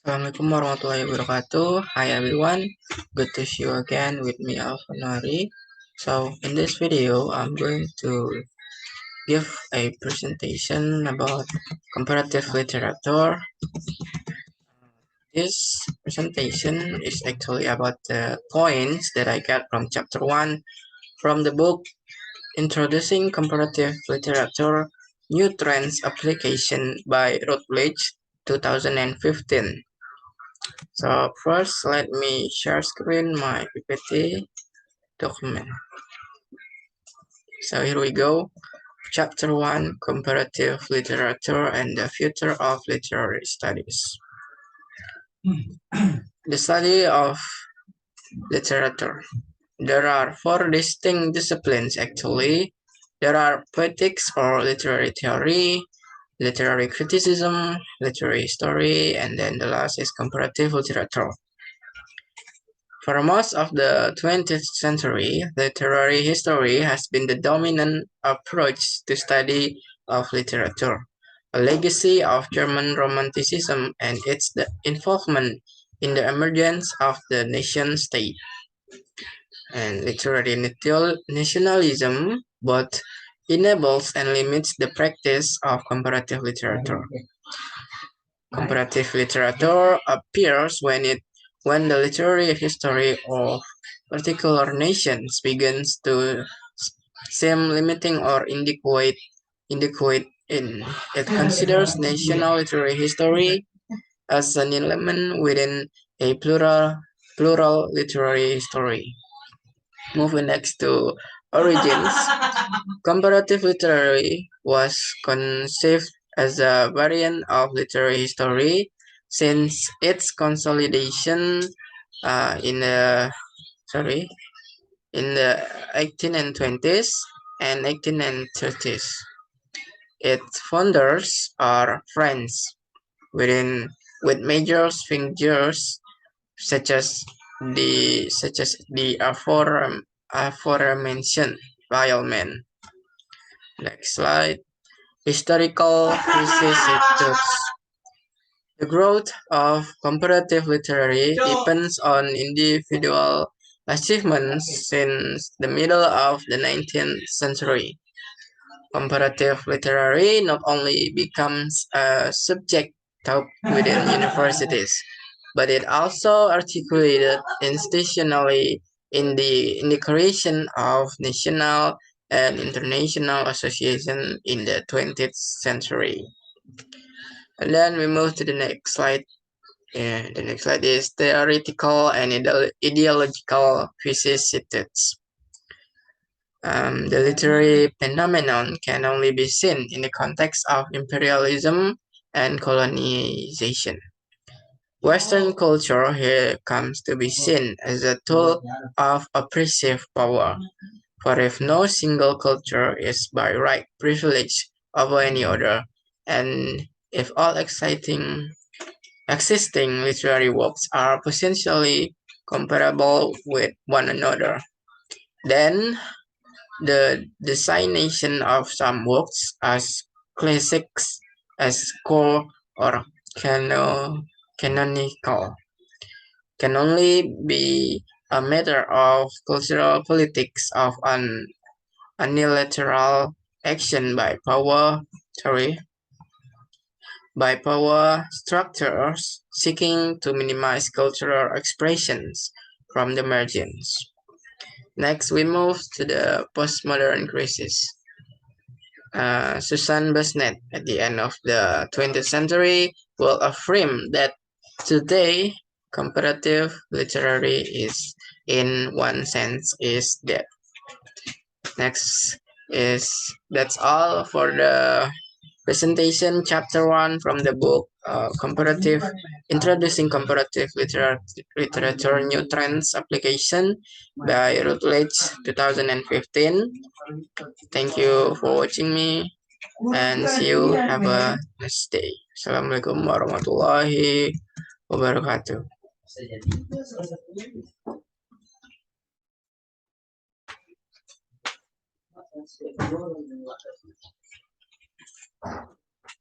Assalamualaikum warahmatullahi wabarakatuh. Hi everyone, good to see you again with me Alfanari. So in this video I'm going to give a presentation about comparative literature. This presentation is actually about the points that I got from chapter 1 from the book Introducing Comparative Literature, New Trends Application by Routledge 2015. So first, let me share screen my PPT document. So here we go. Chapter 1, Comparative Literature and the Future of Literary Studies. The study of literature. There are 4 distinct disciplines actually. There are poetics or literary theory, literary criticism, literary history, and then the last is comparative literature. For most of the 20th century, literary history has been the dominant approach to study of literature, a legacy of German Romanticism and its involvement in the emergence of the nation-state. And literary nationalism both enables and limits the practice of comparative literature. Comparative literature appears when the literary history of particular nations begins to seem limiting or inadequate in it considers national literary history as an element within a plural literary history. Moving next to origins, comparative literary was conceived as a variant of literary history since its consolidation in the 1820s and 1830s. Its founders are French, with major figures such as the aforementioned Violman. Next slide. Historical vicissitudes. The growth of comparative literature depends on individual achievements since the middle of the 19th century. Comparative literature not only becomes a subject taught within universities, but it also articulated institutionally in the creation of national and international associations in the 20th century. And then we move to the next slide. The next slide is theoretical and ideological vicissitudes. The literary phenomenon can only be seen in the context of imperialism and colonization. Western culture here comes to be seen as a tool of oppressive power, for if no single culture is by right privileged over any other, and if all existing literary works are potentially comparable with one another, then the designation of some works as classics, as core or canonical, can only be a matter of cultural politics of an unilateral action by power structures seeking to minimize cultural expressions from the margins. Next, we move to the postmodern crisis. Susan Basnet, at the end of the 20th century, will affirm that today comparative literature is, in one sense, is dead. Next that's all for the presentation, chapter 1 from the book Introducing Comparative Literature, New Trends Application by Routledge 2015. Thank you for watching me and see you. Have a nice day. Assalamualaikum warahmatullahi wabarakatuh.